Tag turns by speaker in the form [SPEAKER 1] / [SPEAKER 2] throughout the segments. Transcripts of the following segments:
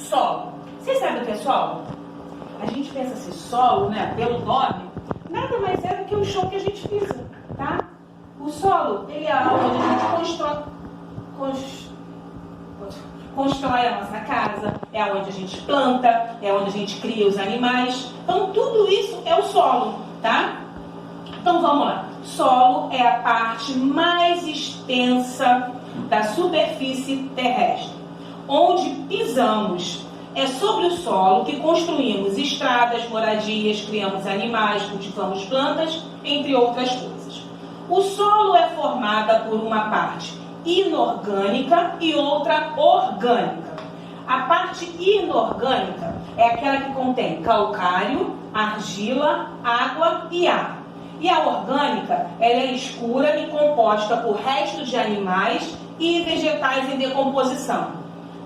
[SPEAKER 1] solo. Vocês sabem o que é solo? A gente pensa assim, solo, né, pelo nome, nada mais é do que o chão que a gente pisa, tá? O solo, ele é onde a gente constrói a nossa casa, é onde a gente planta, é onde a gente cria os animais. Então, tudo isso é o solo, tá? Então, vamos lá. Solo é a parte mais extensa da superfície terrestre, onde pisamos. É sobre o solo que construímos estradas, moradias, criamos animais, cultivamos plantas, entre outras coisas. O solo é formado por uma parte inorgânica e outra orgânica. A parte inorgânica é aquela que contém calcário, argila, água e ar. E a orgânica, ela é escura e composta por restos de animais e vegetais em decomposição,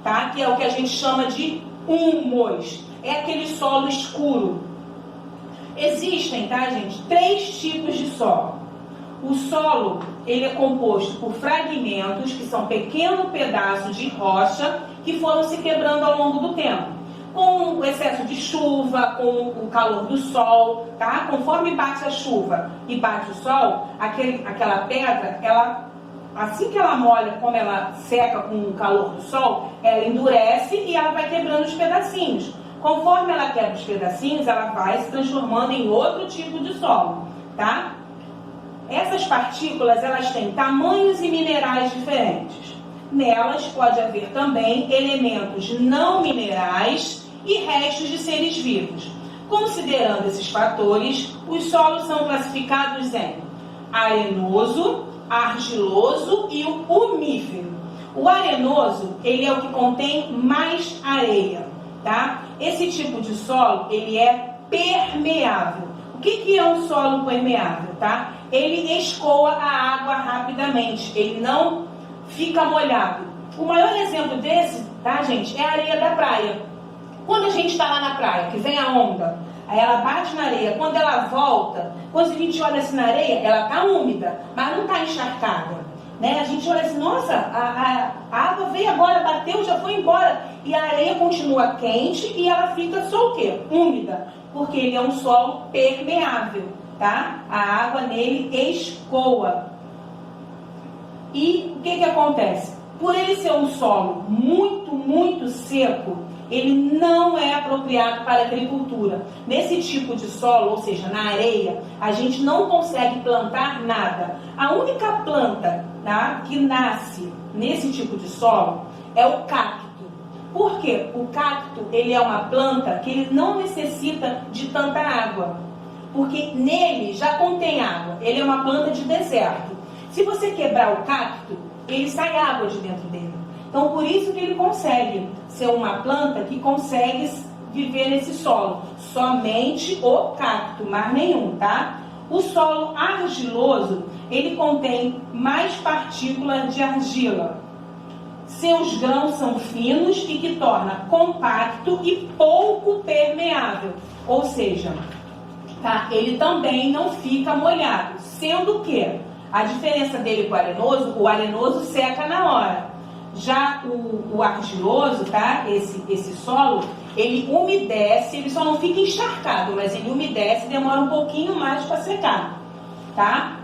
[SPEAKER 1] tá? Que é o que a gente chama de humus. É aquele solo escuro. Existem, tá, gente, 3 tipos de solo. O solo, ele é composto por fragmentos, que são pequenos pedaços de rocha que foram se quebrando ao longo do tempo. Com o excesso de chuva, com o calor do sol, tá? Conforme bate a chuva e bate o sol, aquela pedra, ela, assim que ela molha, como ela seca com o calor do sol, ela endurece e ela vai quebrando os pedacinhos. Conforme ela quebra os pedacinhos, ela vai se transformando em outro tipo de solo, tá? Essas partículas, elas têm tamanhos e minerais diferentes. Nelas pode haver também elementos não minerais e restos de seres vivos. Considerando esses fatores, os solos são classificados em arenoso, argiloso e o humífero. O arenoso, ele é o que contém mais areia, tá? Esse tipo de solo, ele é permeável. O que é um solo permeável, tá? Ele escoa a água rapidamente, ele não fica molhado. O maior exemplo desse, tá, gente, é a areia da praia. Quando a gente está lá na praia, que vem a onda, aí ela bate na areia, quando ela volta, quando a gente olha assim na areia, ela está úmida, mas não está encharcada, né? A gente olha assim, nossa, a água veio agora, bateu, já foi embora, e a areia continua quente e ela fica só o quê? Úmida, porque ele é um solo permeável, tá? A água nele escoa. E o que acontece? Por ele ser um solo muito seco, ele não é apropriado para a agricultura. Nesse tipo de solo, ou seja, na areia, a gente não consegue plantar nada. A única planta, tá, que nasce nesse tipo de solo é o cacto. Por quê? O cacto, ele é uma planta que ele não necessita de tanta água, porque nele já contém água. Ele é uma planta de deserto. Se você quebrar o cacto, ele sai água de dentro dele. Então, por isso que ele consegue ser uma planta que consegue viver nesse solo. Somente o cacto, mais nenhum, tá? O solo argiloso, ele contém mais partículas de argila. Seus grãos são finos e que torna compacto e pouco permeável. Ou seja, tá? Ele também não fica molhado. Sendo que a diferença dele com o arenoso seca na hora. Já o argiloso, tá? Esse solo, ele umedece, ele só não fica encharcado, mas ele umedece e demora um pouquinho mais para secar, tá?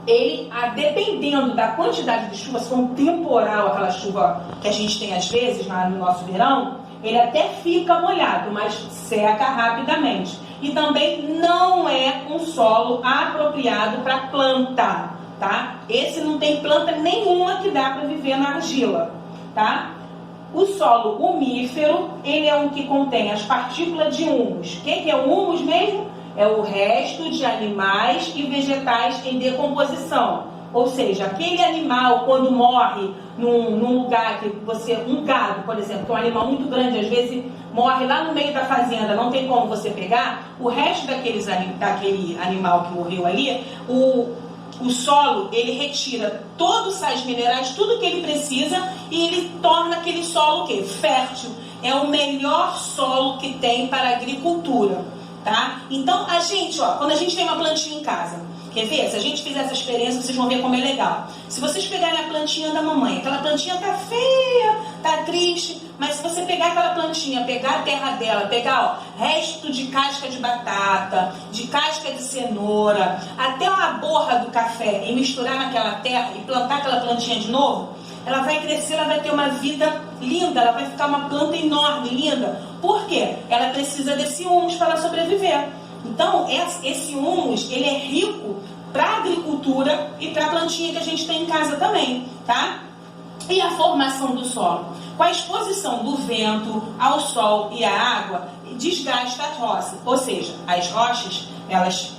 [SPEAKER 1] Ele, dependendo da quantidade de chuva, se for um temporal, aquela chuva que a gente tem às vezes no nosso verão, ele até fica molhado, mas seca rapidamente. E também não é um solo apropriado para plantar, tá? Esse não tem planta nenhuma que dá para viver na argila, tá? O solo humífero, ele é um que contém as partículas de humus. O que é o humus mesmo? É o resto de animais e vegetais em decomposição. Ou seja, aquele animal, quando morre num lugar que um gado, por exemplo, que é um animal muito grande, às vezes morre lá no meio da fazenda, não tem como você pegar, o resto daquele animal que morreu ali, o solo, ele retira todos os sais minerais, tudo que ele precisa, e ele torna aquele solo o quê? Fértil. É o melhor solo que tem para a agricultura, tá? Então, a gente, quando a gente tem uma plantinha em casa, quer ver? Se a gente fizer essa experiência, vocês vão ver como é legal. Se vocês pegarem a plantinha da mamãe, aquela plantinha tá feia, tá triste, mas se você pegar pegar aquela plantinha, pegar a terra dela, pegar resto de casca de batata, de casca de cenoura, até uma borra do café e misturar naquela terra e plantar aquela plantinha de novo, ela vai crescer, ela vai ter uma vida linda, ela vai ficar uma planta enorme, linda. Por quê? Ela precisa desse humus para ela sobreviver. Então, esse humus, ele é rico para a agricultura e para a plantinha que a gente tem em casa também, tá? E a formação do solo? Com a exposição do vento ao sol e à água, desgasta a rocha. Ou seja, as rochas, elas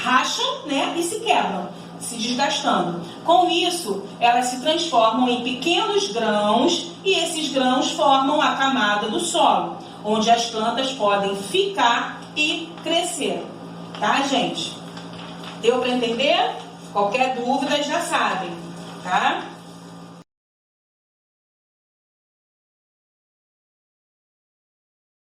[SPEAKER 1] racham, né, e se quebram, se desgastando. Com isso, elas se transformam em pequenos grãos e esses grãos formam a camada do solo, onde as plantas podem ficar e crescer. Tá, gente? Deu para entender? Qualquer dúvida já sabem, tá?